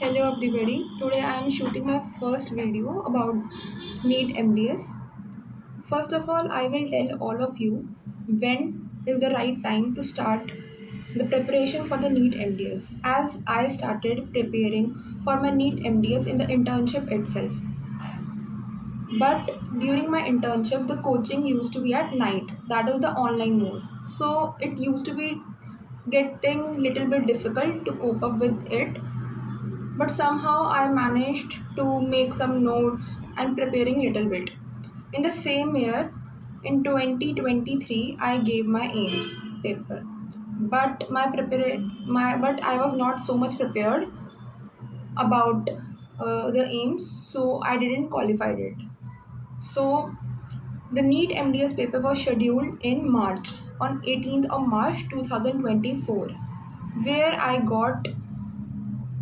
Hello everybody. Today I am shooting my first video about NEET MDS. First of all, I will tell all of you when is the right time to start the preparation for the NEET MDS, as I started preparing for my NEET MDS in the internship itself. But during my internship, the coaching used to be at night. That is the online mode. So it used to be getting little bit difficult to cope up with it, but somehow I managed to make some notes and preparing little bit. In the same year, in 2023, I gave my AIMS paper, but but I was not so much prepared about the AIMS, so I didn't qualify it. So the NEET MDS paper was scheduled in March on 18th of March 2024, where I got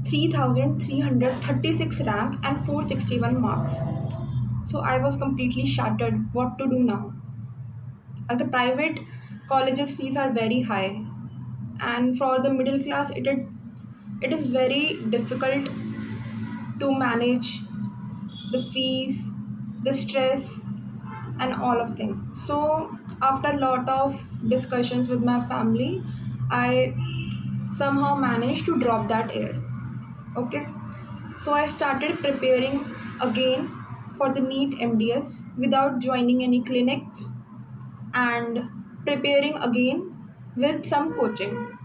3,336 rank and 461 marks. So I was completely shattered. What to do now? The private colleges fees are very high, and for the middle class, it is very difficult to manage the fees, the stress, and all of things. So after a lot of discussions with my family, I somehow managed to drop that year. Okay. So I started preparing again for the NEET MDS without joining any clinics and preparing again with some coaching.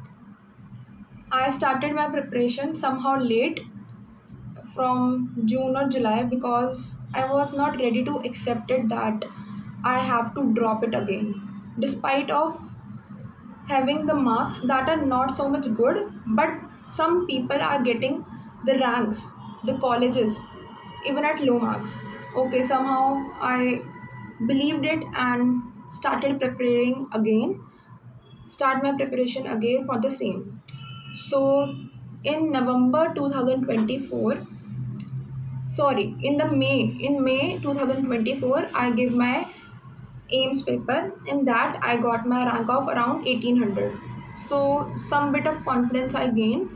I started my preparation somehow late from June or July because I was not ready to accept it that I have to drop it again. Despite of having the marks that are not so much good, but some people are getting the ranks, the colleges, even at low marks. Okay, somehow I believed it and started preparing again, start my preparation again for the same. So in November 2024, sorry, in May 2024, I gave my AIMS paper. In that, I got my rank of around 1800. So, some bit of confidence I gained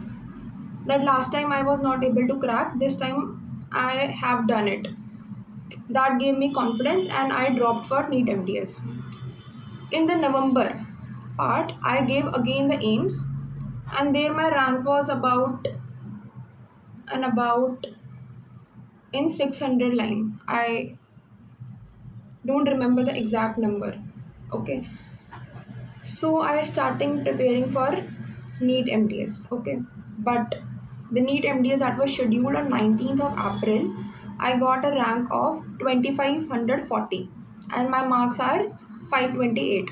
that last time I was not able to crack, this time I have done it. That gave me confidence and I dropped for NEET MDS. In the November part, I gave again the AIMS, and there my rank was about in 600 line. I don't remember the exact number. Okay, so I starting preparing for NEET MDS. Okay, but the NEET MDS that was scheduled on 19th of April, I got a rank of 2540 and my marks are 528.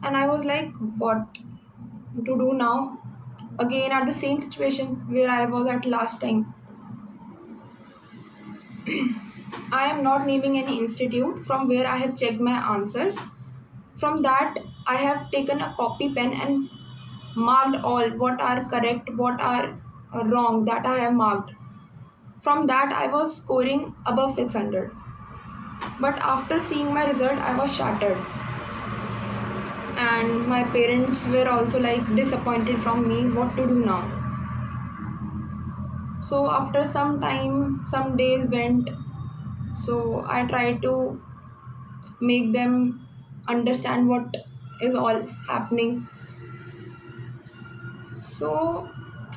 And I was like, what to do now? Again at the same situation where I was at last time. I am not naming any institute from where I have checked my answers. From that, I have taken a copy pen and marked all what are correct, what are wrong, that I have marked. From that, I was scoring above 600. But after seeing my result, I was shattered. And my parents were also like disappointed from me. What to do now? So after some time, some days went. So I tried to make them understand what is all happening. So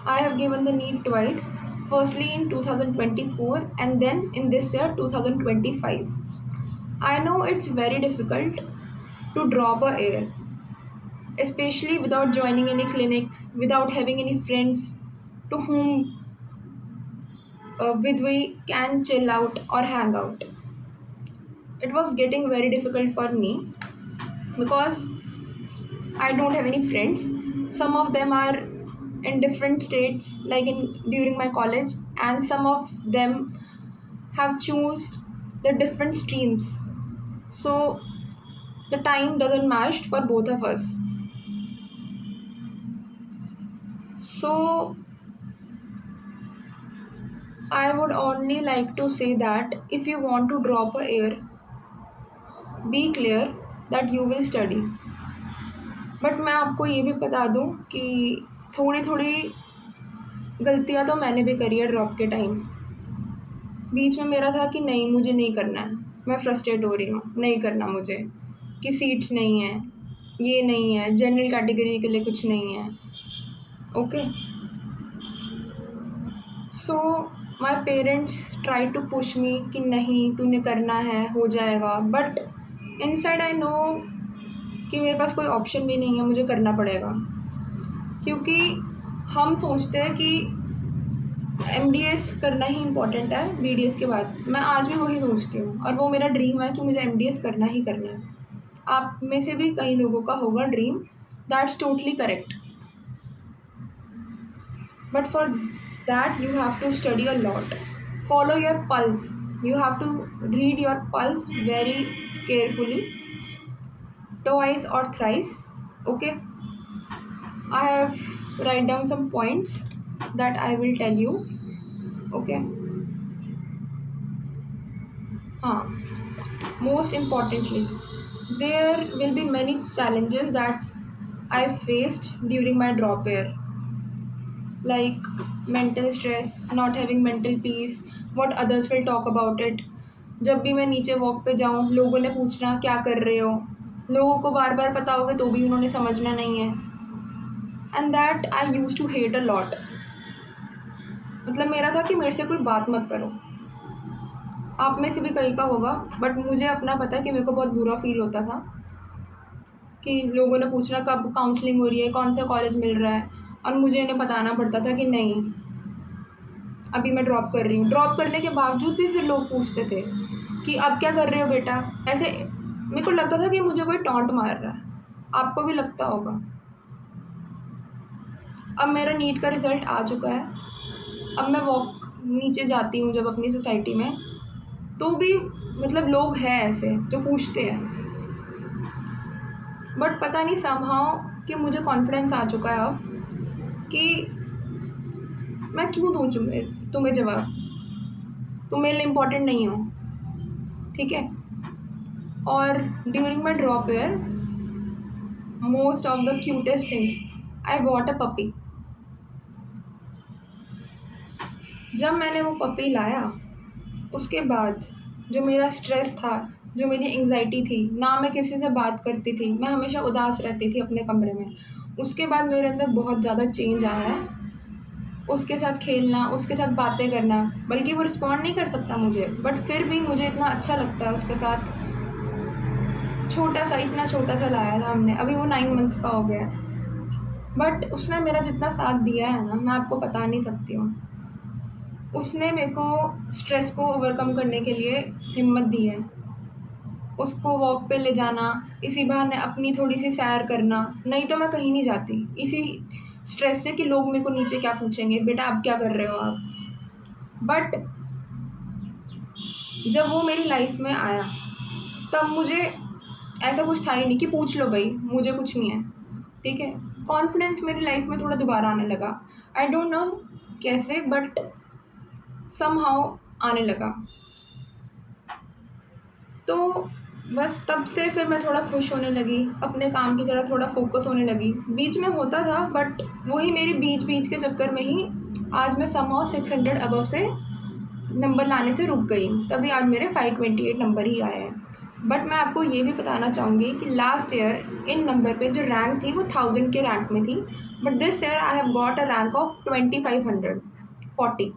I have given the NEET twice. Firstly in 2024 and then in this year 2025. I know it's very difficult to drop a year, especially without joining any clinics, without having any friends to whom with we can chill out or hang out. It was getting very difficult for me because I don't have any friends. Some of them are in different states, like in during my college, and some of them have choose the different streams. So the time doesn't match for both of us. So I would only like to say that if you want to drop a year, be clear that you will study. But मैं आपको ये भी बता दूं कि थोड़ी थोड़ी गलतियाँ तो मैंने भी करी है ड्रॉप के टाइम। बीच में मेरा था कि नहीं, मुझे नहीं करना है, मैं फ्रस्ट्रेट हो रही हूँ, नहीं करना मुझे, कि सीट्स नहीं है, ये नहीं है, जनरल कैटेगरी के लिए कुछ नहीं है। Okay, so my parents try to push me कि नहीं तूने करना है, हो जाएगा, बट इनसाइड आई नो कि मेरे पास कोई ऑप्शन भी नहीं है, मुझे करना पड़ेगा। क्योंकि हम सोचते हैं कि MDS करना ही इम्पोर्टेंट है BDS के बाद। मैं आज भी वही सोचती हूँ और वो मेरा ड्रीम है कि मुझे MDS करना ही करना है। आप में से भी कई लोगों का होगा dream, that's totally correct, but for that you have to study a lot, follow your pulse, you have to read your pulse very carefully, twice or thrice. Okay, I have write down some points that I will tell you. Okay, most importantly, there will be many challenges that I faced during my drop year, like mental stress, not having mental peace, what others will talk about it. जब भी मैं नीचे walk पे जाऊँ, लोगों ने पूछना क्या कर रहे हो, लोगों को बार बार पता होगा तो भी उन्होंने समझना नहीं है, and that I use to hate a lot. मतलब मेरा था कि मेरे से कोई बात मत करो। आप में से भी कई का होगा, बट मुझे अपना पता है कि मेरे को बहुत बुरा फील होता था कि लोगों ने पूछना कब काउंसलिंग हो रही है, कौन सा कॉलेज मिल रहा है, और मुझे इन्हें बताना पड़ता था कि नहीं अभी मैं ड्रॉप कर रही हूँ। ड्रॉप करने के बावजूद भी फिर लोग पूछते थे कि अब क्या कर रहे हो बेटा, ऐसे मेरे को लगता था कि मुझे कोई टॉन्ट मार रहा है। आपको भी लगता होगा। अब मेरा नीट का रिज़ल्ट आ चुका है, अब मैं वॉक नीचे जाती हूँ जब अपनी सोसाइटी में, तो भी मतलब लोग हैं ऐसे जो पूछते हैं, बट पता नहीं समहाउ कि मुझे कॉन्फिडेंस आ चुका है अब कि मैं क्यों दूँ तुम्हें जवाब, तुम मेरे लिए इम्पोर्टेंट नहीं हो, ठीक है। और during my drop year, most of the cutest thing, I bought a puppy. जब मैंने वो पपी लाया, उसके बाद जो मेरा स्ट्रेस था, जो मेरी एंग्जाइटी थी, ना मैं किसी से बात करती थी, मैं हमेशा उदास रहती थी अपने कमरे में, उसके बाद मेरे अंदर बहुत ज़्यादा चेंज आया है। उसके साथ खेलना, उसके साथ बातें करना, बल्कि वो रिस्पॉन्ड नहीं कर सकता मुझे, बट फिर भी मुझे इतना अच्छा लगता है उसके साथ। इतना छोटा सा लाया था हमने, अभी वो 9 मंथ्स का हो गया है, बट उसने मेरा जितना साथ दिया है ना, मैं आपको बता नहीं सकती हूँ। उसने मेरे को स्ट्रेस को ओवरकम करने के लिए हिम्मत दी है। उसको वॉक पे ले जाना, इसी बहाने अपनी थोड़ी सी सैर करना, नहीं तो मैं कहीं नहीं जाती इसी स्ट्रेस से कि लोग मेरे को नीचे क्या पूछेंगे, बेटा आप क्या कर रहे हो आप। बट जब वो मेरी लाइफ में आया, तब मुझे ऐसा कुछ था ही नहीं कि पूछ लो भाई, मुझे कुछ नहीं है, ठीक है। कॉन्फिडेंस मेरी लाइफ में थोड़ा दोबारा आने लगा, आई डोंट नो कैसे, बट समहाउ आने लगा। तो बस तब से फिर मैं थोड़ा खुश होने लगी, अपने काम की तरह थोड़ा फोकस होने लगी। बीच में होता था, बट वही मेरी बीच के चक्कर में ही आज मैं समहाउ 600 अबव से नंबर लाने से रुक गई, तभी आज मेरे 528 नंबर ही आए हैं। बट मैं आपको ये भी बताना चाहूँगी कि लास्ट ईयर इन नंबर पे जो रैंक थी वो 1000 के रैंक में थी, but this year I have got a rank of 2540,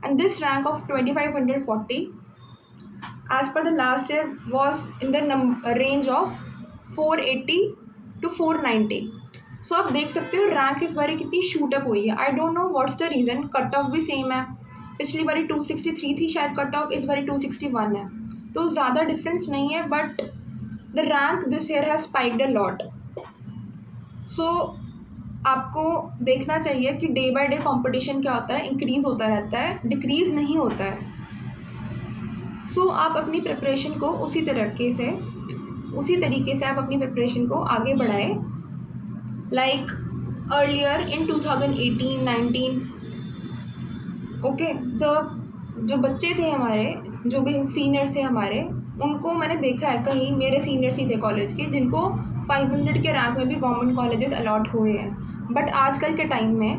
and this rank of 2540 as per the last year was in the range of 480 to 490। सो आप देख सकते हो रैंक इस बारी कितनी शूट अप हुई है। I don't know what's the reason, cut off भी सेम है, पिछली बारी 263 थी शायद कट ऑफ, इस बारी 261 है, तो ज़्यादा डिफरेंस नहीं है, but the rank this year has spiked a lot. So आपको देखना चाहिए कि डे बाय डे कंपटीशन क्या होता है, इंक्रीज़ होता रहता है, डिक्रीज़ नहीं होता है। सो आप अपनी प्रिपरेशन को उसी तरीके से आप अपनी प्रिपरेशन को आगे बढ़ाएं। लाइक अर्लियर इन 2018-19, ओके, जो बच्चे थे हमारे, जो भी सीनियर्स थे हमारे, उनको मैंने देखा है, कहीं मेरे सीनियर्स ही थे कॉलेज के जिनको 500 के रैंक में भी गवर्नमेंट कॉलेजेस अलॉट हुए हैं। बट आजकल के टाइम में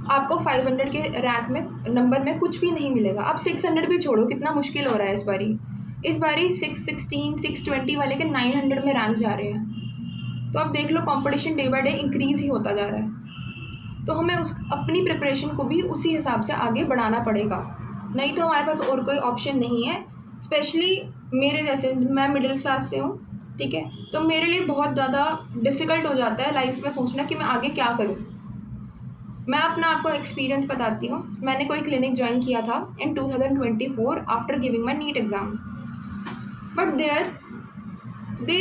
आपको 500 के रैंक में नंबर में कुछ भी नहीं मिलेगा। अब 600 भी छोड़ो, कितना मुश्किल हो रहा है इस बारी 616 620 वाले के 900 में रैंक जा रहे हैं। तो अब देख लो competition day by day increase ही होता जा रहा है। तो हमें उस अपनी प्रिपरेशन को भी उसी हिसाब से आगे बढ़ाना पड़ेगा, नहीं तो हमारे पास और कोई ऑप्शन नहीं है। स्पेशली मेरे जैसे, मैं मिडिल क्लास से हूँ, ठीक है, तो मेरे लिए बहुत ज़्यादा डिफ़िकल्ट हो जाता है लाइफ में सोचना कि मैं आगे क्या करूँ। मैं अपना आपको एक्सपीरियंस बताती हूँ। मैंने कोई क्लिनिक ज्वाइन किया था in 2024 after giving my NEET exam, but there they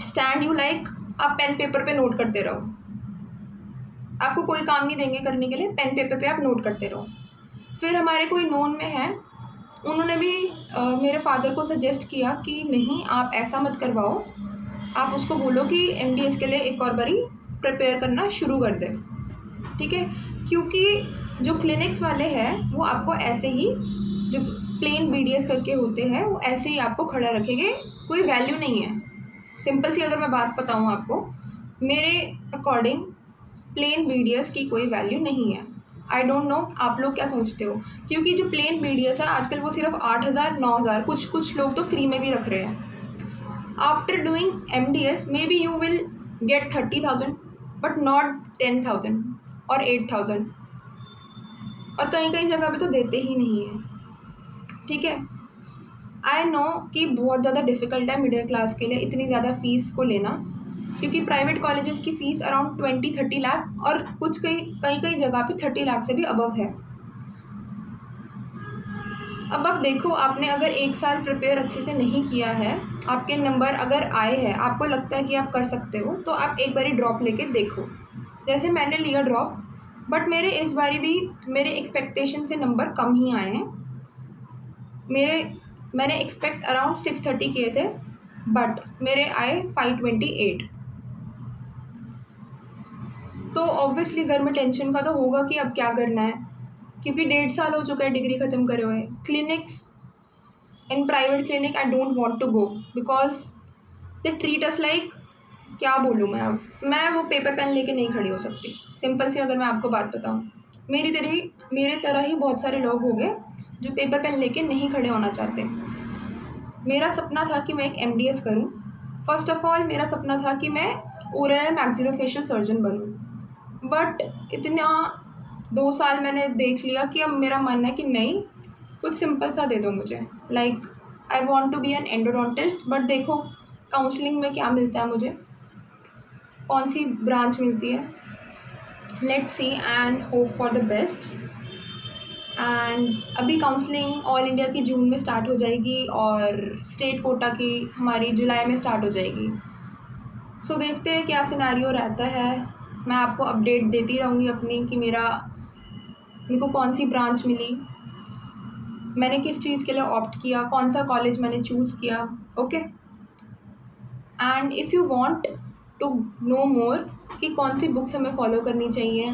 stand you like आप पेन पेपर पे नोट करते रहो, आपको कोई काम नहीं देंगे करने के लिए, पेन पेपर पे आप नोट करते रहो। फिर हमारे कोई नोन में है, उन्होंने भी मेरे फादर को सजेस्ट किया कि नहीं आप ऐसा मत करवाओ, आप उसको बोलो कि MDS के लिए एक और बारी प्रिपेयर करना शुरू कर दे, ठीक है, क्योंकि जो क्लिनिक्स वाले हैं वो आपको ऐसे ही, जो प्लेन BDS करके होते हैं वो ऐसे ही आपको खड़ा रखेंगे, कोई वैल्यू नहीं है। सिंपल सी अगर मैं बात बताऊँ आपको, मेरे अकॉर्डिंग प्लेन BDS की कोई वैल्यू नहीं है। आई डोंट नो आप लोग क्या सोचते हो, क्योंकि जो प्लेन BDS है आजकल वो सिर्फ 8,000 9,000, कुछ लोग तो फ्री में भी रख रहे हैं। After doing MDS may be you will get 30,000 but not 10,000 और 8,000, और कहीं कहीं जगह पे तो देते ही नहीं है, ठीक है। आई नो कि बहुत ज़्यादा डिफ़िकल्ट है मिडिल क्लास के लिए इतनी ज़्यादा फ़ीस को लेना, क्योंकि प्राइवेट कॉलेजेस की फ़ीस अराउंड 20-30 लाख और कुछ कई जगह पे 30 लाख से भी अबव है। अब आप देखो, आपने अगर 1 साल प्रिपेयर अच्छे से नहीं किया है, आपके नंबर अगर आए हैं, आपको लगता है कि आप कर सकते हो, तो आप एक बारी ड्रॉप लेके देखो। जैसे मैंने लिया ड्रॉप, बट मेरे इस बारी भी मेरे एक्सपेक्टेशन से नंबर कम ही आए हैं। मैंने एक्सपेक्ट अराउंड 630 किए थे, बट मेरे आए 528। तो ऑब्वियसली घर में टेंशन का तो होगा कि अब क्या करना है, क्योंकि 1.5 साल हो चुका है डिग्री ख़त्म करे हुए। Clinics, in private clinic I don't want to go because they treat us like, क्या बोलूँ मैं, अब मैं वो पेपर पेन लेके नहीं खड़ी हो सकती। सिंपल सी अगर मैं आपको बात बताऊँ, मेरे तरह ही बहुत सारे लोग हो गए जो पेपर पेन लेके नहीं खड़े होना चाहते। मेरा सपना था कि मैं एक MDS करूँ। फर्स्ट ऑफ ऑल मेरा सपना था कि मैं ओरल एंड मैक्सिलोफेशियल सर्जन बनूँ, बट इतना 2 साल मैंने देख लिया कि अब मेरा मन है कि नहीं, कुछ सिंपल सा दे दो मुझे। Like I want to be an endodontist, but देखो काउंसलिंग में क्या मिलता है मुझे, कौन सी ब्रांच मिलती है, let's see and hope for the best. And अभी काउंसलिंग ऑल इंडिया की जून में स्टार्ट हो जाएगी और स्टेट कोटा की हमारी जुलाई में स्टार्ट हो जाएगी। सो देखते हैं क्या सिनेरियो रहता है। मैं आपको अपडेट देती रहूँगी अपनी कि मेरे को कौन सी ब्रांच मिली, मैंने किस चीज़ के लिए ऑप्ट किया, कौन सा कॉलेज मैंने चूज़ किया, okay. And if you want to know more कि कौन सी बुक्स हमें फॉलो करनी चाहिए,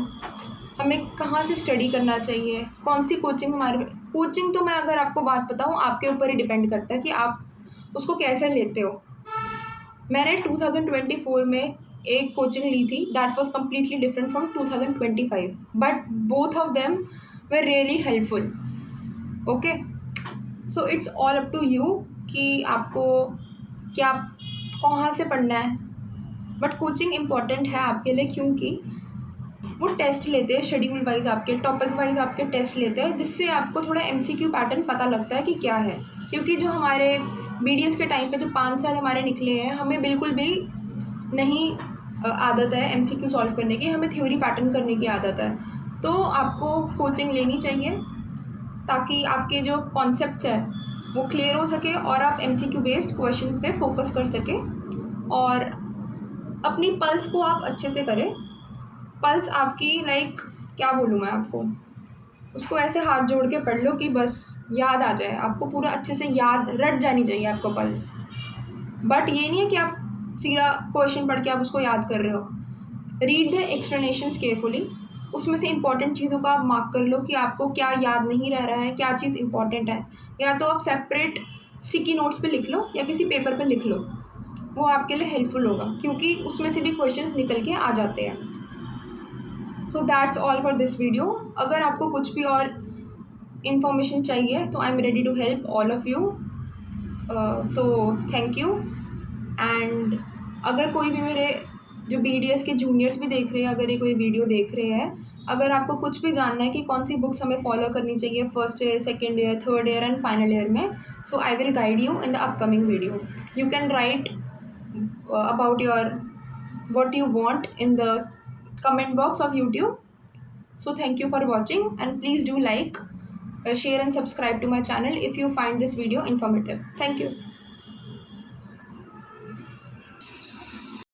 हमें कहाँ से स्टडी करना चाहिए, कौन सी कोचिंग कोचिंग तो मैं अगर आपको बात बताऊँ आपके ऊपर ही डिपेंड करता है कि आप उसको कैसे लेते हो। मैंने 2024 में एक कोचिंग ली थी that was completely different from 2025, but both of them were really helpful, okay. So it's all up to you कि आपको क्या कहाँ से पढ़ना है, बट कोचिंग इम्पॉर्टेंट है आपके लिए, क्योंकि वो टेस्ट लेते हैं शेड्यूल वाइज, आपके टॉपिक वाइज आपके टेस्ट लेते हैं, जिससे आपको थोड़ा MCQ पैटर्न पता लगता है कि क्या है। क्योंकि जो हमारे BDS के टाइम पे जो 5 साल हमारे निकले हैं, हमें बिल्कुल भी नहीं आदत है MCQ सॉल्व करने की, हमें थ्योरी पैटर्न करने की आदत है। तो आपको कोचिंग लेनी चाहिए ताकि आपके जो कॉन्सेप्ट्स है वो क्लियर हो सके और आप MCQ बेस्ड क्वेश्चन पे फोकस कर सकें, और अपनी पल्स को आप अच्छे से करें। पल्स आपकी लाइक क्या बोलूँ मैं आपको, उसको ऐसे हाथ जोड़ के पढ़ लो कि बस याद आ जाए, आपको पूरा अच्छे से याद रट जानी चाहिए आपको पल्स। बट ये नहीं है कि आप सीधा क्वेश्चन पढ़ के आप उसको याद कर रहे हो। रीड द एक्सप्लेनेशंस केयरफुली, उसमें से इंपॉर्टेंट चीज़ों का आप मार्क कर लो कि आपको क्या याद नहीं रह रहा है, क्या चीज़ इंपॉर्टेंट है। या तो आप सेपरेट स्टिकी नोट्स पे लिख लो या किसी पेपर पे लिख लो, वो आपके लिए हेल्पफुल होगा, क्योंकि उसमें से भी क्वेश्चंस निकल के आ जाते हैं। So that's all for this video. अगर आपको कुछ भी और इन्फॉर्मेशन चाहिए तो I am ready to help all of you. So thank you. And अगर कोई भी मेरे जो BDS के जूनियर्स भी देख रहे हैं, अगर ये कोई वीडियो देख रहे हैं, अगर आपको कुछ भी जानना है कि कौन सी बुक्स हमें फॉलो करनी चाहिए first year, second year, third year and final year में, so I will guide you in the upcoming video. You can write about your what you want in the comment box of YouTube. So thank you for watching, and please do like, share and subscribe to my channel if you find this video informative. Thank you.